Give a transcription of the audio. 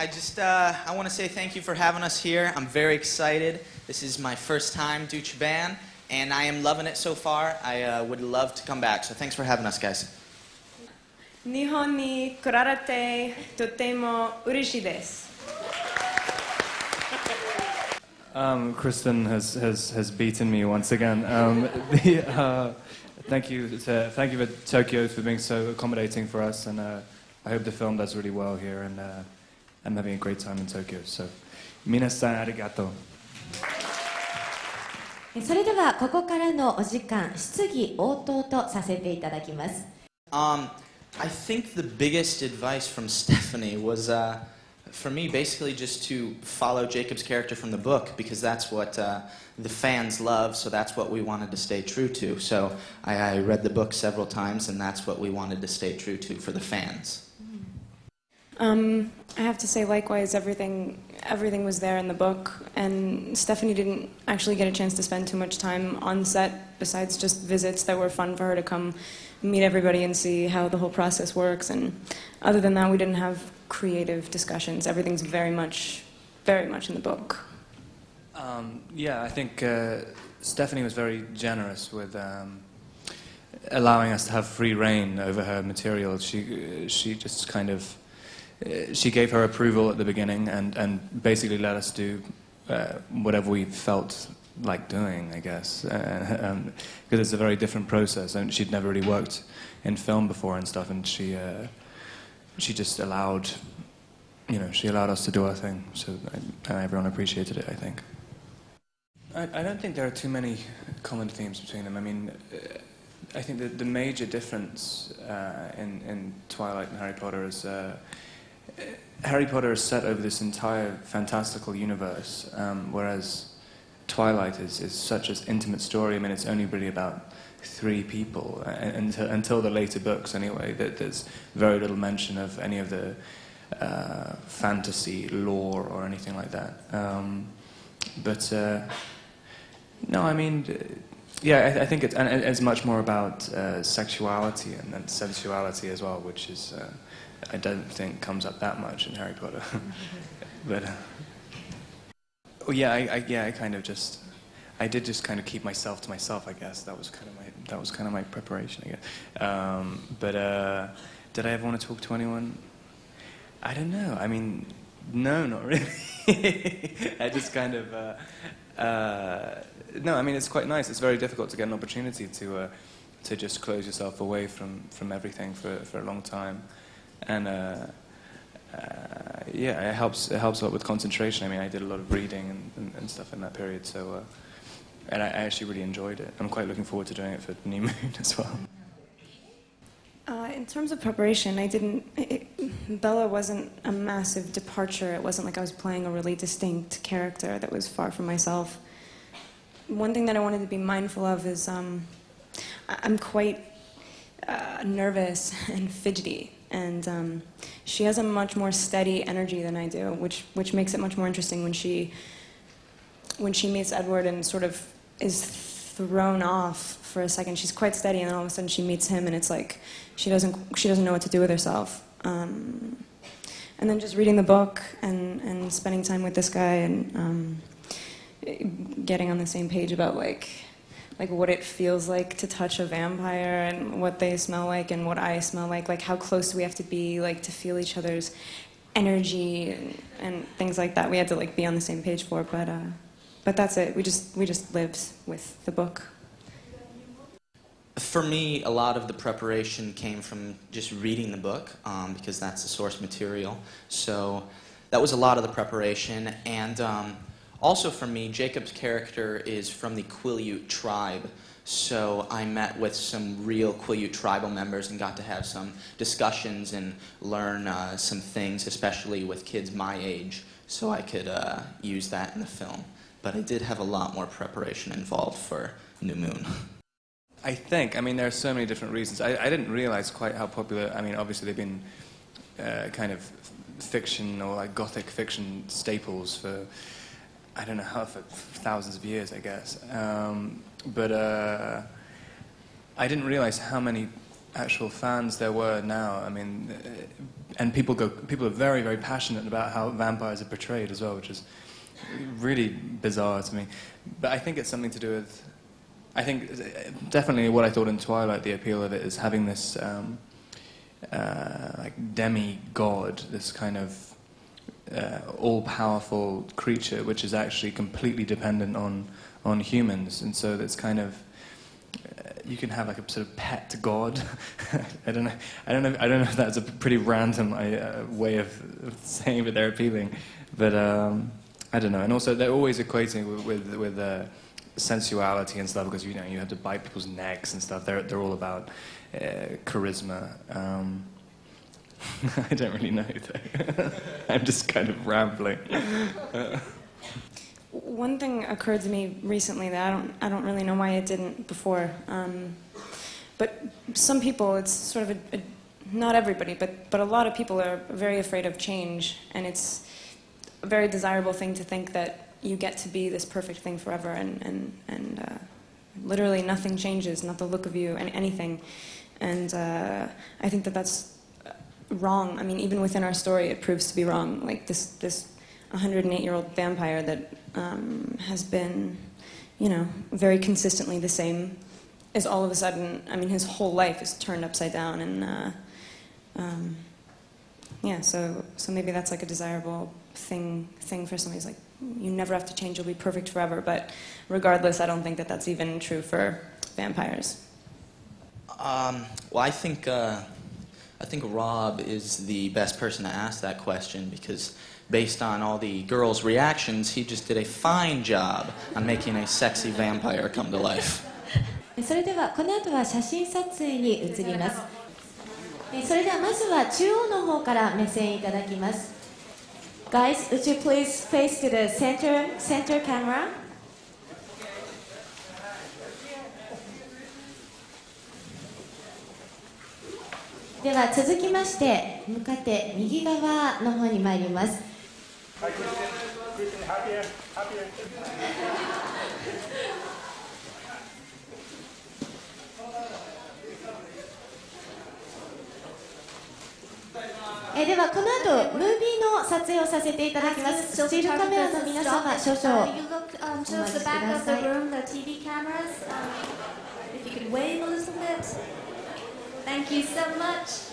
I want to say thank you for having us here. I'm very excited. This is my first time Duce Ban, and I am loving it so far. I would love to come back, so thanks for having us, guys. 日本に来られてとても嬉しいです。Kristen has beaten me once again. Thank you for Tokyo for being so accommodating for us, and I hope the film does really well here, and I'm having a great time in Tokyo. So, 皆さんありがとう。それではここからのお時間、質疑応答とさせていただきます。I think the biggest advice from Stephanie was, for me, basically just to follow Jacob's character from the book, because that's what the fans love, so that's what we wanted to stay true to. So I read the book several times, and that's what we wanted to stay true to for the fans. I have to say, likewise, everything was there in the book, and Stephanie didn't actually get a chance to spend too much time on set, besides just visits that were fun for her to come meet everybody and see how the whole process works. And other than that, we didn't have creative discussions. Everything's very much in the book. Yeah, I think Stephanie was very generous with allowing us to have free reign over her material. She just kind of she gave her approval at the beginning and basically let us do whatever we felt like doing, I guess, because it's a very different process, and she'd never really worked in film before and stuff, and she just allowed us to do our thing, so and everyone appreciated it, I think. I don't think there are too many common themes between them. I mean, I think that the major difference in Twilight and Harry Potter is Harry Potter is set over this entire fantastical universe, whereas Twilight is such an intimate story. I mean, it's only really about 3 people, until the later books anyway. There's very little mention of any of the fantasy lore or anything like that. No, I mean, yeah, I think it's much more about sexuality and sensuality as well, which is I don't think comes up that much in Harry Potter. But well, yeah, I did just kind of keep myself to myself, I guess. That was kind of my preparation, I guess. But did I ever want to talk to anyone? I don't know. I mean, no, not really. I just kind of no. I mean, it's quite nice. It's very difficult to get an opportunity to just close yourself away from everything for a long time, and yeah, it helps a lot with concentration. I mean, I did a lot of reading and stuff in that period, so and I actually really enjoyed it. I'm quite looking forward to doing it for New Moon as well. In terms of preparation, Bella wasn't a massive departure. It wasn't like I was playing a really distinct character that was far from myself. One thing that I wanted to be mindful of is I'm quite nervous and fidgety, and she has a much more steady energy than I do, which makes it much more interesting when she meets Edward and sort of is thrown off for a second. She's quite steady, and then all of a sudden she meets him, and it's like she doesn't know what to do with herself. And then just reading the book and spending time with this guy and getting on the same page about like what it feels like to touch a vampire and what they smell like and what I smell like how close do we have to be to feel each other's energy and things like that. We had to be on the same page for, but that's it. We just lived with the book. For me, a lot of the preparation came from just reading the book, because that's the source material. So that was a lot of the preparation. And also for me, Jacob's character is from the Quileute tribe. So I met with some real Quileute tribal members and got to have some discussions and learn some things, especially with kids my age, so I could use that in the film. But I did have a lot more preparation involved for New Moon. I mean, there are so many different reasons. I didn't realize quite how popular, I mean, obviously they've been kind of fiction or gothic fiction staples for, I don't know how, for thousands of years, I guess. But I didn't realize how many actual fans there were now. I mean, and people are very, very passionate about how vampires are portrayed as well, which is really bizarre to me. But I think it's something to do with, I think definitely what I thought in Twilight, the appeal of it is having this like demigod, this kind of all-powerful creature, which is actually completely dependent on humans, and so that's kind of you can have like a sort of pet god. I don't know if that's a pretty random way of saying that they're appealing, but I don't know. And also they're always equating with sensuality and stuff, because you have to bite people's necks and stuff. They're all about charisma. I don't really know though. I'm just kind of rambling. One thing occurred to me recently that I don't really know why it didn't before. But some people, it's sort of not everybody, but a lot of people are very afraid of change, and it's a very desirable thing to think that you get to be this perfect thing forever, and literally nothing changes, not the look of you, and anything. And I think that that's wrong. I mean, even within our story, it proves to be wrong. Like this 108-year-old vampire that has been, very consistently the same, is all of a sudden, I mean, his whole life is turned upside down, and so maybe that's like a desirable thing for somebody who's like, you never have to change, you'll be perfect forever. But regardless, I don't think that that's even true for vampires. Well, I think Rob is the best person to ask that question, because based on all the girls' reactions, he just did a fine job on making a sexy vampire come to life. それではこの後は写真撮影に移ります。それではまずは中央の方から目線いただきます。Guys, would you please face to the center camera? では続きまして向かって右側の方に参ります。ではこの後ムービーの撮影をさせていただきます。スチールカメラの皆様少々お待ちください。If you could wave a little bit. Thank you so much.